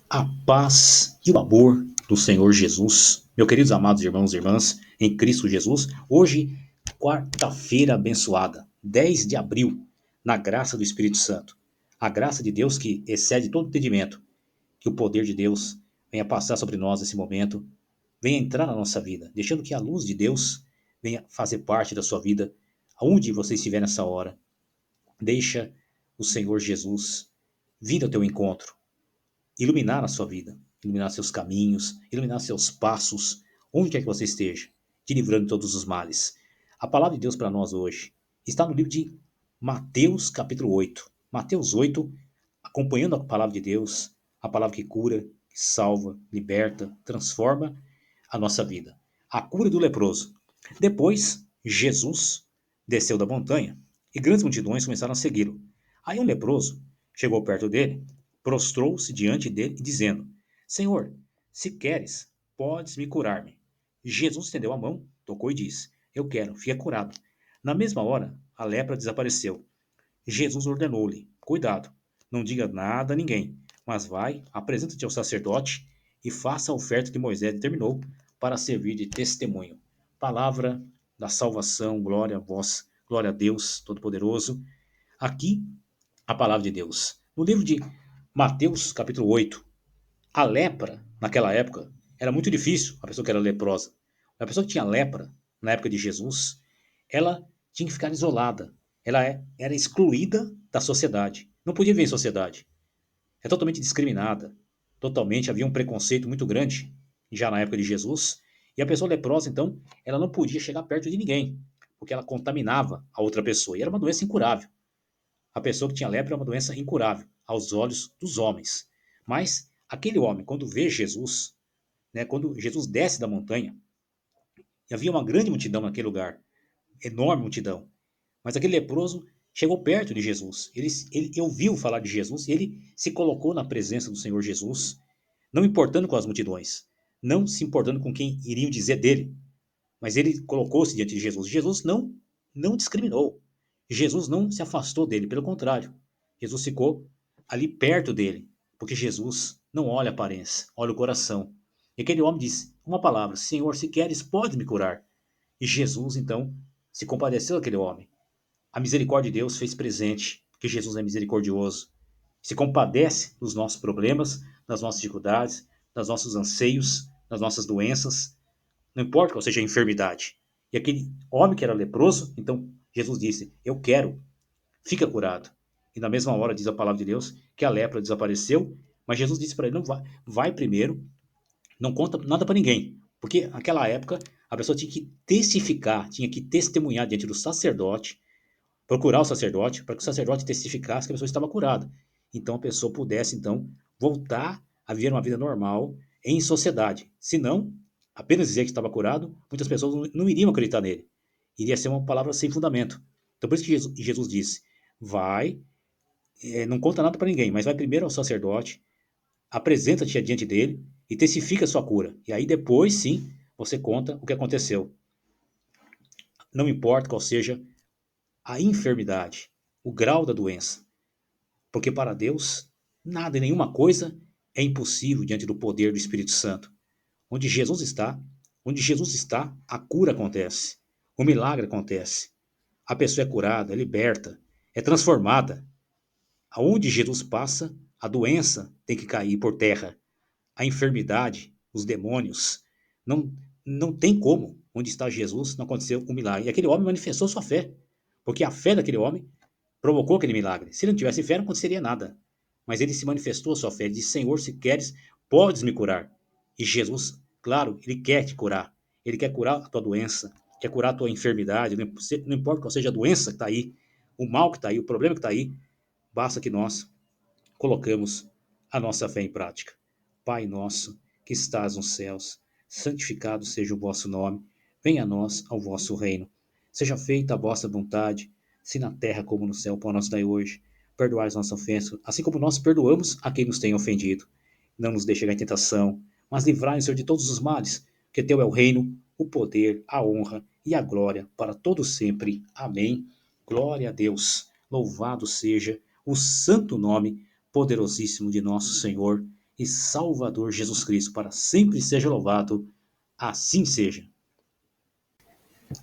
A paz e o amor do Senhor Jesus. Meus queridos amados irmãos e irmãs em Cristo Jesus, hoje, quarta-feira abençoada, 10 de abril, na graça do Espírito Santo. A graça de Deus que excede todo entendimento, que o poder de Deus venha passar sobre nós nesse momento, venha entrar na nossa vida, deixando que a luz de Deus venha fazer parte da sua vida, aonde você estiver nessa hora. Deixa o Senhor Jesus vir ao teu encontro, iluminar a sua vida, iluminar seus caminhos, iluminar seus passos, onde quer que você esteja, te livrando de todos os males. A palavra de Deus para nós hoje está no livro de Mateus, capítulo 8. Mateus 8, acompanhando a palavra de Deus, a palavra que cura, que salva, liberta, transforma a nossa vida. A cura do leproso. Depois, Jesus desceu da montanha e grandes multidões começaram a segui-lo. Aí um leproso chegou perto dele, prostrou-se diante dele, dizendo: Senhor, se queres, podes me curar-me. Jesus estendeu a mão, tocou e disse: Eu quero, fica curado. Na mesma hora, a lepra desapareceu. Jesus ordenou-lhe: Cuidado, não diga nada a ninguém, mas vai, apresenta-te ao sacerdote e faça a oferta que Moisés determinou para servir de testemunho. Palavra da salvação, glória a vós, glória a Deus Todo-Poderoso. Aqui, a palavra de Deus. No livro de Mateus, capítulo 8, a lepra, naquela época, era muito difícil, a pessoa que era leprosa. A pessoa que tinha lepra, na época de Jesus, ela tinha que ficar isolada. Ela era excluída da sociedade. Não podia viver em sociedade. É totalmente discriminada. Totalmente, havia um preconceito muito grande, já na época de Jesus. E a pessoa leprosa, então, ela não podia chegar perto de ninguém, porque ela contaminava a outra pessoa. E era uma doença incurável. A pessoa que tinha lepra é uma doença incurável aos olhos dos homens. Mas aquele homem, quando vê Jesus, né, quando Jesus desce da montanha, e havia uma grande multidão naquele lugar, enorme multidão, mas aquele leproso chegou perto de Jesus. Ele ouviu falar de Jesus e ele se colocou na presença do Senhor Jesus, não importando com as multidões, não se importando com quem iriam dizer dele, mas ele colocou-se diante de Jesus. Jesus não discriminou. Jesus não se afastou dele, pelo contrário. Jesus ficou ali perto dele, porque Jesus não olha a aparência, olha o coração. E aquele homem disse uma palavra: Senhor, se queres, pode me curar. E Jesus, então, se compadeceu daquele homem. A misericórdia de Deus fez presente, porque Jesus é misericordioso. Se compadece dos nossos problemas, das nossas dificuldades, dos nossos anseios, das nossas doenças, não importa qual seja a enfermidade. E aquele homem que era leproso, então Jesus disse: Eu quero, fica curado. E na mesma hora diz a palavra de Deus que a lepra desapareceu, mas Jesus disse para ele: Não vai primeiro, não conta nada para ninguém. Porque naquela época a pessoa tinha que testificar, tinha que testemunhar diante do sacerdote, procurar o sacerdote, para que o sacerdote testificasse que a pessoa estava curada. Então a pessoa pudesse, então, voltar a viver uma vida normal em sociedade. Se não, apenas dizer que estava curado, muitas pessoas não iriam acreditar nele. Iria ser uma palavra sem fundamento. Então por isso que Jesus disse: vai, não conta nada para ninguém, mas vai primeiro ao sacerdote, apresenta-te diante dele e testifica a sua cura. E aí depois, sim, você conta o que aconteceu. Não importa qual seja a enfermidade, o grau da doença. Porque para Deus, nada e nenhuma coisa é impossível diante do poder do Espírito Santo. Onde Jesus está, onde Jesus está, a cura acontece. O milagre acontece. A pessoa é curada, é liberta, é transformada. Aonde Jesus passa, a doença tem que cair por terra. A enfermidade, os demônios, não, não tem como. Onde está Jesus, não aconteceu um milagre. E aquele homem manifestou sua fé. Porque a fé daquele homem provocou aquele milagre. Se ele não tivesse fé, não aconteceria nada. Mas ele se manifestou a sua fé. Ele disse: Senhor, se queres, podes me curar. E Jesus, claro, ele quer te curar. Ele quer curar a tua doença, quer curar a tua enfermidade. Não importa qual seja a doença que está aí, o mal que está aí, o problema que está aí, basta que nós colocamos a nossa fé em prática. Pai nosso, que estás nos céus, santificado seja o vosso nome. Venha a nós ao vosso reino. Seja feita a vossa vontade, se na terra como no céu. O pão nosso dai hoje. Perdoai as nossas ofensas, assim como nós perdoamos a quem nos tem ofendido. Não nos deixe cair em tentação, mas livrai-nos, Senhor, de todos os males, que teu é o reino, o poder, a honra e a glória para todos sempre. Amém. Glória a Deus. Louvado seja o santo nome poderosíssimo de nosso Senhor e Salvador Jesus Cristo, para sempre seja louvado, assim seja.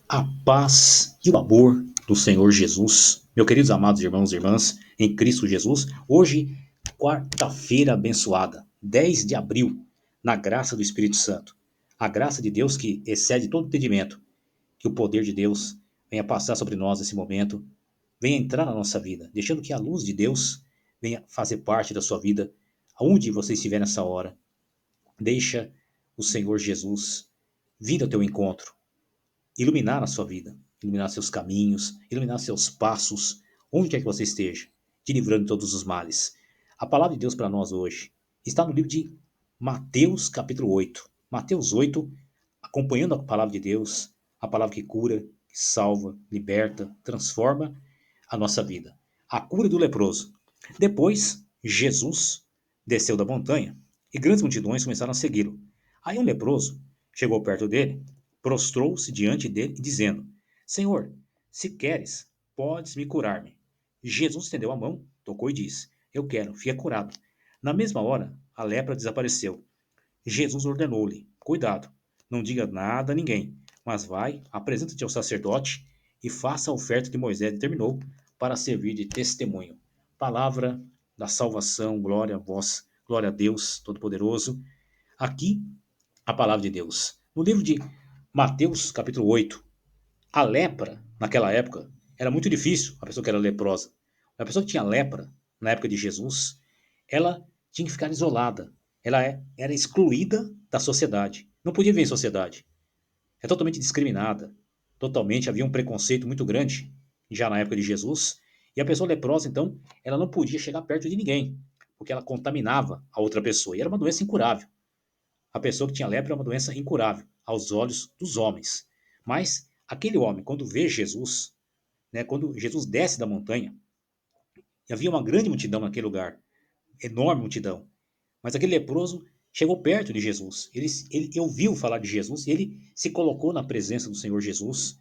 A paz e o amor do Senhor Jesus, meus queridos amados irmãos e irmãs, em Cristo Jesus, hoje, quarta-feira abençoada, 10 de abril, na graça do Espírito Santo. A graça de Deus que excede todo entendimento, que o poder de Deus venha passar sobre nós nesse momento, venha entrar na nossa vida, deixando que a luz de Deus venha fazer parte da sua vida, aonde você estiver nessa hora. Deixa o Senhor Jesus vir ao teu encontro, iluminar a sua vida, iluminar seus caminhos, iluminar seus passos, onde quer que você esteja, te livrando de todos os males. A palavra de Deus para nós hoje está no livro de Mateus, capítulo 8. Mateus 8, acompanhando a palavra de Deus, a palavra que cura, que salva, liberta, transforma a nossa vida. A cura do leproso. Depois, Jesus desceu da montanha e grandes multidões começaram a segui-lo. Aí um leproso chegou perto dele, prostrou-se diante dele, dizendo: Senhor, se queres, podes me curar-me. Jesus estendeu a mão, tocou e disse: Eu quero, fica curado. Na mesma hora, a lepra desapareceu. Jesus ordenou-lhe: Cuidado, não diga nada a ninguém, mas vai, apresenta-te ao sacerdote e faça a oferta que Moisés determinou para servir de testemunho. Palavra da salvação, glória a vós, glória a Deus Todo-Poderoso. Aqui, a palavra de Deus. No livro de Mateus, capítulo 8, a lepra, naquela época, era muito difícil, a pessoa que era leprosa. A pessoa que tinha lepra, na época de Jesus, ela tinha que ficar isolada. Era excluída da sociedade. Não podia viver em sociedade. É totalmente discriminada. Totalmente, havia um preconceito muito grande, já na época de Jesus. E a pessoa leprosa, então, ela não podia chegar perto de ninguém, porque ela contaminava a outra pessoa. E era uma doença incurável. A pessoa que tinha lepra é uma doença incurável aos olhos dos homens. Mas aquele homem, quando vê Jesus, né, quando Jesus desce da montanha, e havia uma grande multidão naquele lugar, enorme multidão, mas aquele leproso chegou perto de Jesus. Ele ouviu falar de Jesus e ele se colocou na presença do Senhor Jesus,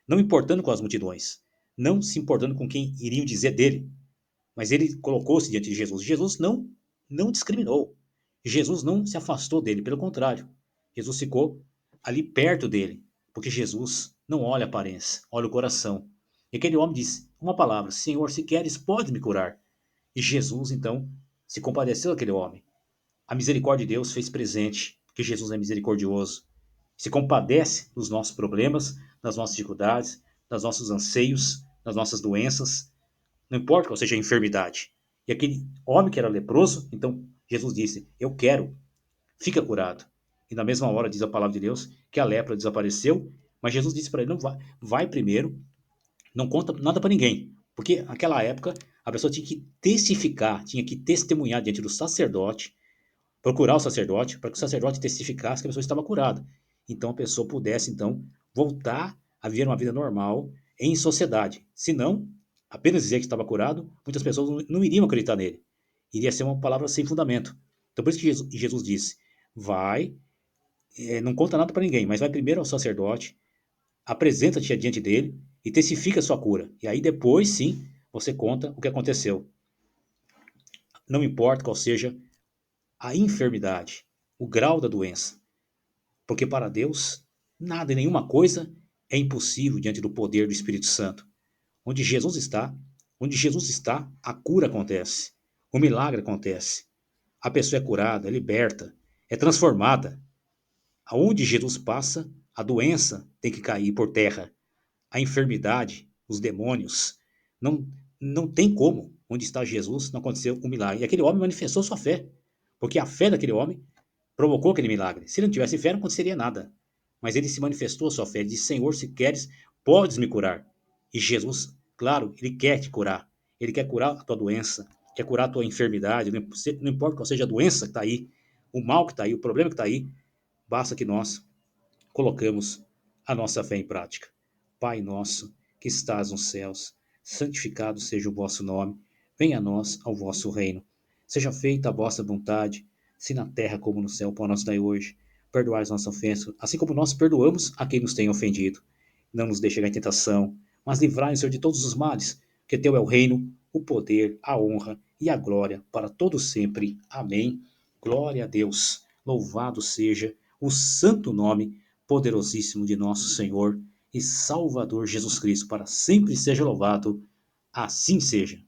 não importando com as multidões, não se importando com quem iriam dizer dele, mas ele colocou-se diante de Jesus. Jesus não discriminou. Jesus não se afastou dele, pelo contrário. Jesus ficou ali perto dele, porque Jesus não olha a aparência, olha o coração. E aquele homem disse uma palavra: Senhor, se queres, pode me curar. E Jesus, então, se compadeceu daquele homem. A misericórdia de Deus fez presente, porque Jesus é misericordioso. Se compadece dos nossos problemas, das nossas dificuldades, dos nossos anseios, das nossas doenças, não importa qual seja a enfermidade. E aquele homem que era leproso, então Jesus disse: Eu quero, fica curado. E na mesma hora diz a palavra de Deus que a lepra desapareceu, mas Jesus disse para ele: Não, vai primeiro, não conta nada para ninguém. Porque naquela época a pessoa tinha que testificar, tinha que testemunhar diante do sacerdote, procurar o sacerdote, para que o sacerdote testificasse que a pessoa estava curada. Então a pessoa pudesse, então, voltar a viver uma vida normal em sociedade. Se não, apenas dizer que estava curado, muitas pessoas não iriam acreditar nele. Iria ser uma palavra sem fundamento. Então por isso que Jesus disse, vai, não conta nada para ninguém, mas vai primeiro ao sacerdote, apresenta-te diante dele e testifica a sua cura. E aí depois, sim, você conta o que aconteceu. Não importa qual seja a enfermidade, o grau da doença. Porque para Deus, nada e nenhuma coisa é impossível diante do poder do Espírito Santo. Onde Jesus está, a cura acontece, o milagre acontece. A pessoa é curada, é liberta, é transformada. Aonde Jesus passa, a doença tem que cair por terra. A enfermidade, os demônios, não, não tem como. Onde está Jesus, não aconteceu um milagre. E aquele homem manifestou sua fé, porque a fé daquele homem provocou aquele milagre. Se ele não tivesse fé, não aconteceria nada. Mas ele se manifestou a sua fé. Ele disse: Senhor, se queres, podes me curar. E Jesus, claro, ele quer te curar. Ele quer curar a tua doença, quer curar a tua enfermidade. Não importa qual seja a doença que está aí, o mal que está aí, o problema que está aí, basta que nós colocamos a nossa fé em prática. Pai nosso, que estás nos céus, santificado seja o vosso nome. Venha a nós ao vosso reino. Seja feita a vossa vontade, se na terra como no céu. O pão nosso dai hoje. Perdoai as nossas ofensas, assim como nós perdoamos a quem nos tem ofendido. Não nos deixe cair em tentação, mas livrai-nos, Senhor, de todos os males, que teu é o reino, o poder, a honra e a glória para todos sempre. Amém Glória a Deus. Louvado seja o santo nome poderosíssimo de nosso Senhor e Salvador Jesus Cristo. Para sempre seja louvado. Assim seja.